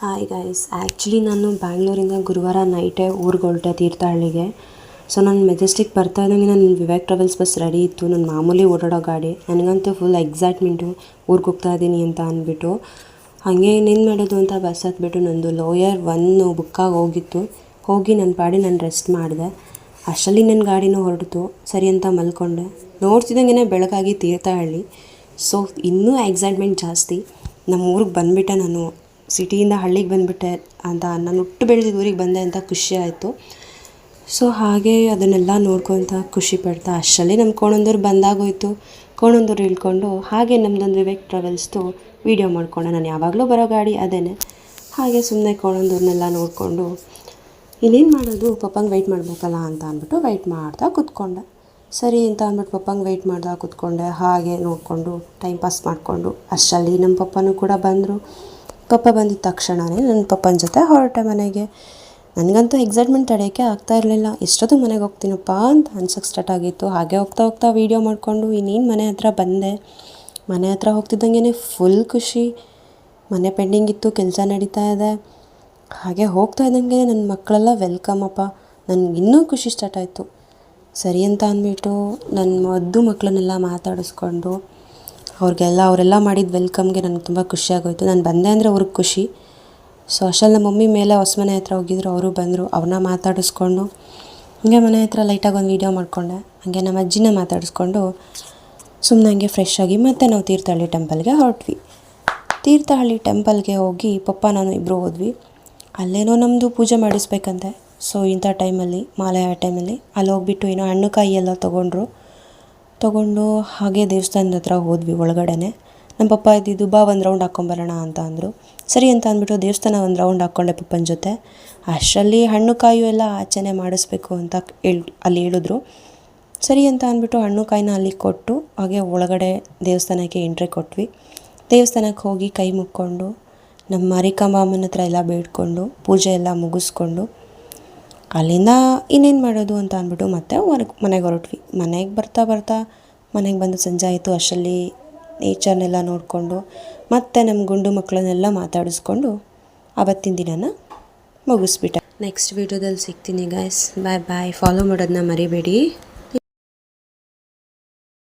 Hi guys, actually ನಾನು ಬ್ಯಾಂಗ್ಳೂರಿಂದ ಗುರುವಾರ ನೈಟೇ ಊರಿಗೆ ಹೊರಟೆ ತೀರ್ಥಹಳ್ಳಿಗೆ. ಸೊ ನಾನು ಮೆಜೆಸ್ಟಿಕ್ ಬರ್ತಾ ಇದ್ದಂಗೆ ನನ್ನ ವಿವೇಕ್ ಟ್ರಾವೆಲ್ಸ್ ಬಸ್ ರೆಡಿ ಇತ್ತು. ನನ್ನ ಮಾಮೂಲಿ ಓಡಾಡೋ ಗಾಡಿ. ನನಗಂತೂ ಫುಲ್ ಎಕ್ಸೈಟ್ಮೆಂಟು ಊರಿಗೆ ಹೋಗ್ತಾ ಇದ್ದೀನಿ ಅಂತ ಅಂದ್ಬಿಟ್ಟು. ಹಾಗೆ ಇನ್ನೇನು ಮಾಡೋದು ಅಂತ ಬಸ್ ಹತ್ಬಿಟ್ಟು ನಂದು ಲೋಯರ್ 1 ಬುಕ್ಕಾಗಿ ಹೋಗಿತ್ತು. ಹೋಗಿ ನನ್ನ ಪಾಡಿ ನಾನು ರೆಸ್ಟ್ ಮಾಡಿದೆ. ಅಷ್ಟರಲ್ಲಿ ನನ್ನ ಗಾಡಿನೂ ಹೊರಟಿತು. ಸರಿ ಅಂತ ಮಲ್ಕೊಂಡೆ. ನೋಡ್ತಿದ್ದಂಗೆ ಬೆಳಗಾಗಿ ತೀರ್ಥಹಳ್ಳಿ. ಸೊ ಇನ್ನೂ ಎಕ್ಸೈಟ್ಮೆಂಟ್ ಜಾಸ್ತಿ. ನಮ್ಮ ಊರಿಗೆ ಬಂದುಬಿಟ್ಟೆ, ನಾನು ಸಿಟಿಯಿಂದ ಹಳ್ಳಿಗೆ ಬಂದುಬಿಟ್ಟೆ ಅಂತ, ನಾನು ಹುಟ್ಟು ಬೆಳೆದಿದ್ದ ಊರಿಗೆ ಬಂದೆ ಅಂತ ಖುಷಿ ಆಯಿತು. ಸೊ ಹಾಗೆ ಅದನ್ನೆಲ್ಲ ನೋಡ್ಕೊತ ಖುಷಿ ಪಡ್ತಾ ಅಷ್ಟರಲ್ಲಿ ನಮ್ಮ ಕೋಣಂದೂರು ಬಂದಾಗೋಯ್ತು. ಕೋಣಂದೂರು ಇಳ್ಕೊಂಡು ಹಾಗೆ ನಮ್ಮದೊಂದು ವಿವೇಕ್ ಟ್ರಾವೆಲ್ಸ್ದು ವೀಡಿಯೋ ಮಾಡಿಕೊಂಡೆ. ನಾನು ಯಾವಾಗಲೂ ಬರೋ ಗಾಡಿ ಅದೇನೆ. ಹಾಗೆ ಸುಮ್ಮನೆ ಕೋಣಂದೂರನ್ನೆಲ್ಲ ನೋಡಿಕೊಂಡು ಇನ್ನೇನು ಮಾಡೋದು, ಪಪ್ಪಂಗೆ ವೆಯ್ಟ್ ಮಾಡಬೇಕಲ್ಲ ಅಂತ ಅಂದ್ಬಿಟ್ಟು ವೆಯ್ಟ್ ಮಾಡ್ತಾ ಕೂತ್ಕೊಂಡೆ. ಸರಿ ಅಂತ ಅಂದ್ಬಿಟ್ಟು ಪಪ್ಪಂಗೆ ವೆಯ್ಟ್ ಮಾಡ್ತಾ ಕೂತ್ಕೊಂಡೆ. ಹಾಗೆ ನೋಡಿಕೊಂಡು ಟೈಮ್ ಪಾಸ್ ಮಾಡಿಕೊಂಡು ಅಷ್ಟರಲ್ಲಿ ನಮ್ಮ ಪಪ್ಪನೂ ಕೂಡ ಬಂದರು. ಪಪ್ಪ ಬಂದಿದ್ದ ತಕ್ಷಣವೇ ನನ್ನ ಪಪ್ಪನ ಜೊತೆ ಹೊರಟೆ ಮನೆಗೆ. ನನಗಂತೂ ಎಕ್ಸೈಟ್ಮೆಂಟ್ ತಡೆಯೋಕ್ಕೆ ಆಗ್ತಾ ಇರಲಿಲ್ಲ. ಎಷ್ಟೊತ್ತು ಮನೆಗೆ ಹೋಗ್ತೀನಪ್ಪ ಅಂತ ಅನ್ಸೋಕ್ಕೆ ಸ್ಟಾರ್ಟ್ ಆಗಿತ್ತು. ಹಾಗೆ ಹೋಗ್ತಾ ಹೋಗ್ತಾ ವೀಡಿಯೋ ಮಾಡಿಕೊಂಡು ಇನ್ನೇನು ಮನೆ ಹತ್ರ ಬಂದೆ. ಮನೆ ಹತ್ರ ಹೋಗ್ತಿದ್ದಂಗೆ ಫುಲ್ ಖುಷಿ. ಮನೆ ಪೆಂಡಿಂಗ್ ಇತ್ತು, ಕೆಲಸ ನಡೀತಾ ಇದೆ. ಹಾಗೆ ಹೋಗ್ತಾ ಇದ್ದಂಗೆ ನನ್ನ ಮಕ್ಕಳೆಲ್ಲ ವೆಲ್ಕಮ್ ಅಪ್ಪ. ನನಗೆ ಇನ್ನೂ ಖುಷಿ ಸ್ಟಾರ್ಟ್ ಆಯಿತು. ಸರಿ ಅಂತ ಅಂದ್ಬಿಟ್ಟು ನನ್ನ ಮಕ್ಕಳನ್ನೆಲ್ಲ ಮಾತಾಡಿಸ್ಕೊಂಡು ಅವರೆಲ್ಲ ಮಾಡಿದ ವೆಲ್ಕಮ್ಗೆ ನನಗೆ ತುಂಬ ಖುಷಿಯಾಗೋಯಿತು. ನಾನು ಬಂದೆ ಅಂದರೆ ಅವ್ರಿಗೆ ಖುಷಿ. ಸೊ ಅಷ್ಟರಲ್ಲಿ ನಮ್ಮ ಮಮ್ಮಿ ಮೇಲೆ ಹೊಸಮನೆ ಹತ್ರ ಹೋಗಿದ್ರು, ಅವರು ಬಂದರು. ಅವ್ರನ್ನ ಮಾತಾಡಿಸ್ಕೊಂಡು ಹಂಗೆ ಮನೆ ಹತ್ರ ಲೈಟಾಗಿ ಒಂದು ವೀಡಿಯೋ ಮಾಡಿಕೊಂಡೆ. ಹಾಗೆ ನಮ್ಮ ಅಜ್ಜಿನ ಮಾತಾಡಿಸ್ಕೊಂಡು ಸುಮ್ಮನೆ ಹಂಗೆ ಫ್ರೆಶ್ ಆಗಿ ಮತ್ತೆ ನಾವು ತೀರ್ಥಹಳ್ಳಿ ಟೆಂಪಲ್ಗೆ ಹೊರಟ್ವಿ. ತೀರ್ಥಹಳ್ಳಿ ಟೆಂಪಲ್ಗೆ ಹೋಗಿ ಪಪ್ಪ ನಾನು ಇಬ್ಬರು ಹೋದ್ವಿ. ಅಲ್ಲೇನೋ ನಮ್ಮದು ಪೂಜೆ ಮಾಡಿಸ್ಬೇಕಂತೆ. ಸೊ ಇಂಥ ಟೈಮಲ್ಲಿ, ಮಾಲೆ ಆ ಟೈಮಲ್ಲಿ ಅಲ್ಲಿ ಹೋಗ್ಬಿಟ್ಟು ಏನೋ ಹಣ್ಣು ಕಾಯಿ ಎಲ್ಲ ತೊಗೊಂಡು ಹಾಗೆ ದೇವಸ್ಥಾನದ ಹತ್ರ ಹೋದ್ವಿ. ಒಳಗಡೆನೆ ನಮ್ಮ ಪಪ್ಪ ಇದ್ದಿದ್ದು, ಬಾ ಒಂದು ರೌಂಡ್ ಹಾಕ್ಕೊಂಬರೋಣ ಅಂತ ಅಂದರು. ಸರಿ ಅಂತ ಅಂದ್ಬಿಟ್ಟು ದೇವಸ್ಥಾನ ಒಂದು ರೌಂಡ್ ಹಾಕ್ಕೊಂಡೆ ಪಪ್ಪನ ಜೊತೆ. ಅಷ್ಟರಲ್ಲಿ ಹಣ್ಣು ಕಾಯಿ ಎಲ್ಲ ಆಚೆನೆ ಮಾಡಿಸ್ಬೇಕು ಅಂತ ಅಲ್ಲಿ ಹೇಳಿದ್ರು. ಸರಿ ಅಂತ ಅಂದ್ಬಿಟ್ಟು ಹಣ್ಣು ಕಾಯಿನ ಅಲ್ಲಿ ಕೊಟ್ಟು ಹಾಗೆ ಒಳಗಡೆ ದೇವಸ್ಥಾನಕ್ಕೆ ಎಂಟ್ರಿ ಕೊಟ್ವಿ. ದೇವಸ್ಥಾನಕ್ಕೆ ಹೋಗಿ ಕೈ ಮುಕ್ಕೊಂಡು ನಮ್ಮ ಮಾರಿಕಾಂಬಮ್ಮನ ಹತ್ರ ಎಲ್ಲ ಬೇಡ್ಕೊಂಡು ಪೂಜೆ ಎಲ್ಲ ಮುಗಿಸ್ಕೊಂಡು ಅಲ್ಲಿಂದ ಇನ್ನೇನು ಮಾಡೋದು ಅಂತ ಅಂದ್ಬಿಟ್ಟು ಮತ್ತೆ ಮನೆಗೆ ಹೊರಟ್ವಿ. ಮನೆಗೆ ಬರ್ತಾ ಮನೆಗೆ ಬಂದು ಸಂಜೆ ಆಯಿತು. ಅಷ್ಟರಲ್ಲಿ ನೇಚರ್ನೆಲ್ಲ ನೋಡಿಕೊಂಡು ಮತ್ತೆ ನಮ್ಮ ಗುಂಡು ಮಕ್ಕಳನ್ನೆಲ್ಲ ಮಾತಾಡಿಸ್ಕೊಂಡು ಆವತ್ತಿನ ದಿನನ ಮುಗಿಸ್ಬಿಟ್ಟೆ. ನೆಕ್ಸ್ಟ್ ವೀಡಿಯೋದಲ್ಲಿ ಸಿಗ್ತೀನಿ ಗೈಸ್. ಬಾಯ್ ಬಾಯ್. ಫಾಲೋ ಮಾಡೋದನ್ನ ಮರಿಬೇಡಿ.